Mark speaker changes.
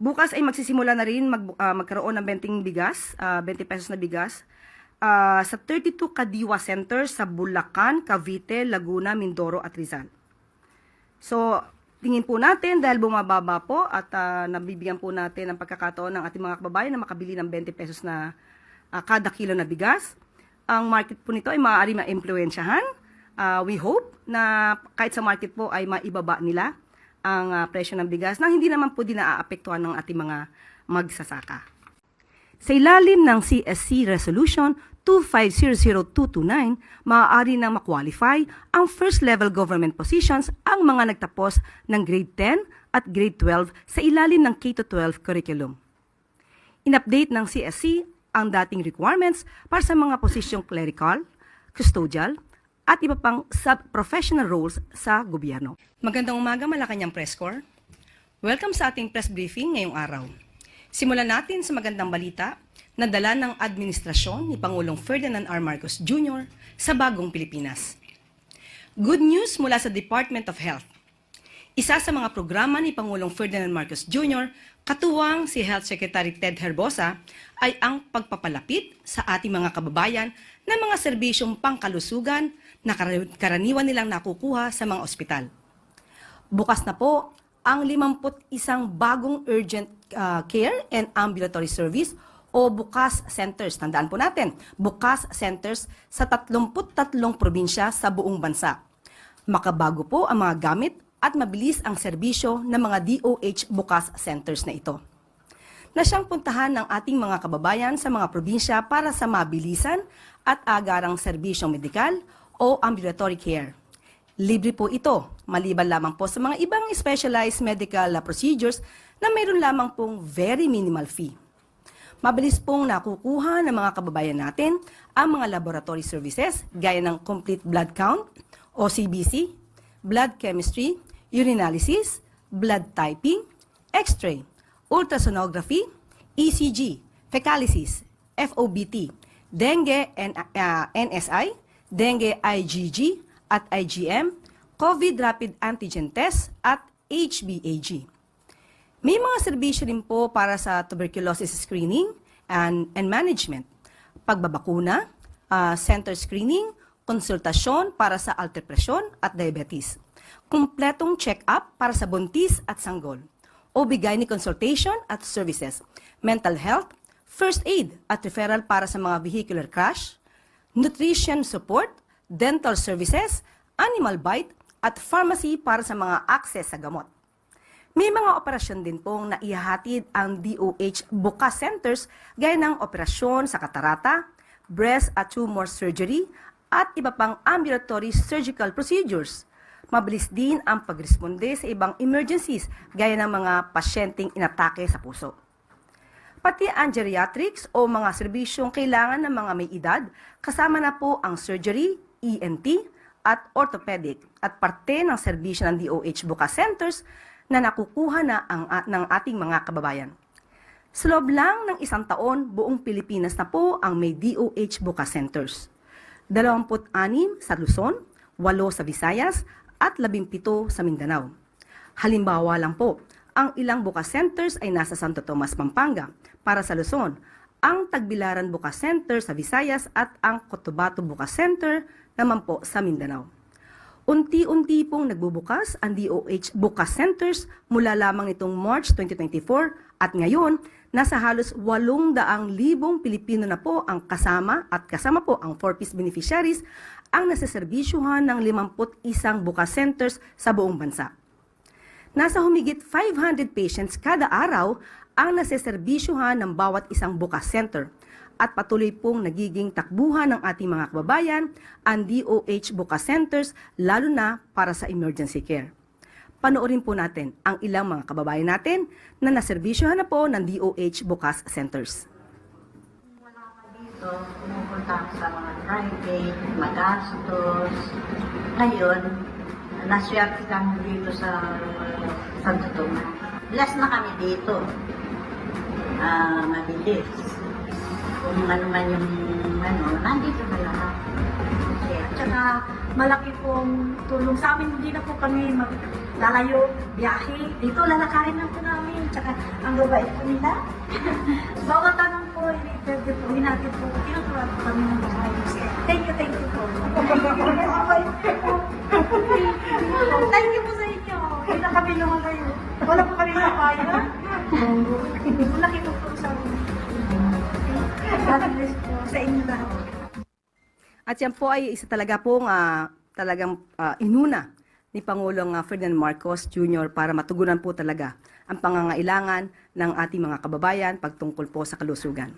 Speaker 1: Bukas ay magsisimula na rin magkaroon ng 20 bigas, 20 pesos na bigas sa 32 Kadiwa Center sa Bulacan, Cavite, Laguna, Mindoro at Rizal. So, tingin po natin dahil bumababa po at nabibigyan po natin ng pagkakataon ng ating mga kababayan na makabili ng 20 pesos na kada kilo na bigas. Ang market po nito ay maaari ma-impluwensyahan. We hope na kahit sa market po ay maibaba nila ang presyo ng bigas nang hindi naman po din naaapektuhan ng ating mga magsasaka. Sa ilalim ng CSC Resolution 2500229, maaari nang ma-qualify ang first-level government positions ang mga nagtapos ng grade 10 at grade 12 sa ilalim ng K-12 curriculum. In-update ng CSC ang dating requirements para sa mga posisyong clerical, custodial, at iba pang sub-professional roles sa gobyerno. Magandang umaga, Malacanang Press Corps. Welcome sa ating press briefing ngayong araw. Simulan natin sa magandang balita na dala ng administrasyon ni Pangulong Ferdinand R. Marcos Jr. sa bagong Pilipinas. Good news mula sa Department of Health. Isa sa mga programa ni Pangulong Ferdinand Marcos Jr., katuwang si Health Secretary Ted Herbosa, ay ang pagpapalapit sa ating mga kababayan ng mga serbisyong pangkalusugan na karaniwan nilang nakukuha sa mga ospital. Bukas na po ang 51 bagong urgent care and ambulatory service o BUCAS centers. Tandaan po natin, BUCAS centers sa 33 probinsya sa buong bansa. Makabago po ang mga gamit at mabilis ang serbisyo ng mga DOH BUCAS centers na ito, na siyang puntahan ng ating mga kababayan sa mga probinsya para sa mabilisan at agarang serbisyong medikal o ambulatory care. Libre po ito, maliban lamang po sa mga ibang specialized medical procedures na mayroon lamang pong very minimal fee. Mabilis pong nakukuha ng mga kababayan natin ang mga laboratory services gaya ng complete blood count o CBC, blood chemistry, urinalysis, blood typing, X-ray, ultrasonography, ECG, fecalysis, FOBT, dengue NSI, dengue IgG at IgM, COVID rapid antigen test at HBAG. May mga serbisyo rin po para sa tuberculosis screening and management, pagbabakuna, center screening, konsultasyon para sa alter-presyon at diabetes, kumpletong check-up para sa buntis at sanggol, o bigay ni consultation at services, mental health, first aid at referral para sa mga vehicular crash, nutrition support, dental services, animal bite, at pharmacy para sa mga access sa gamot. May mga operasyon din pong naihahatid ang DOH BUCAS centers gaya ng operasyon sa katarata, breast at tumor surgery, at iba pang ambulatory surgical procedures. Mabilis din ang pagresponde sa ibang emergencies gaya ng mga pasyenteng inatake sa puso. Pati ang geriatrics o mga serbisyong kailangan ng mga may edad, kasama na po ang surgery, ENT, at orthopedic at parte ng serbisyo ng DOH BUCAS centers na nakukuha na ng ating mga kababayan. Sa loob lang ng 1 taon, buong Pilipinas na po ang may DOH BUCAS centers. 26 sa Luzon, 8 sa Visayas, at 17 sa Mindanao. Halimbawa lang po, ang ilang BUCAS centers ay nasa Santo Tomas, Pampanga, para sa Luzon, ang Tagbilaran BUCAS Center sa Visayas at ang Cotabato BUCAS Center naman po sa Mindanao. Unti-unti pong nagbubukas ang DOH BUCAS centers mula lamang nitong March 2024 at ngayon, nasa halos 800,000 Pilipino na po ang kasama po ang 4-piece beneficiaries ang naseserbisyuhan ng 51 BUCAS centers sa buong bansa. Nasa humigit 500 patients kada araw ang naseserbisyuhan ng bawat isang BUCAS center at patuloy pong nagiging takbuhan ng ating mga kababayan ang DOH BUCAS centers lalo na para sa emergency care. Panoorin po natin ang ilang mga kababayan natin na naserbisyohan na po ng DOH BUCAS centers.
Speaker 2: Wala ka dito, pumupunta sa mga private, magastos. Ngayon, naswerte kami dito sa Santo Tomas. Bless na kami dito. Mabilis. Kung ano man yung nandito na lahat. Kasi
Speaker 3: Tsaka malaki pong tulong sa amin. Hindi na po kami maglalayo, biyahe. Dito, lalakarin lang po namin. Tsaka ang gabait po nila. Bawat tanong po, in-interview po, hinatid po. Tinuturuan po kami ng mga ayos. Thank you po. Thank you po sa inyo. Hindi na kami lumalayo. Wala po kami sa bayan. Malaki po po sa amin. God bless po sa inyo lahat.
Speaker 1: At yan po ay isa talaga pong talagang inuna ni Pangulong Ferdinand Marcos Jr. para matugunan po talaga ang pangangailangan ng ating mga kababayan pagtungkol po sa kalusugan.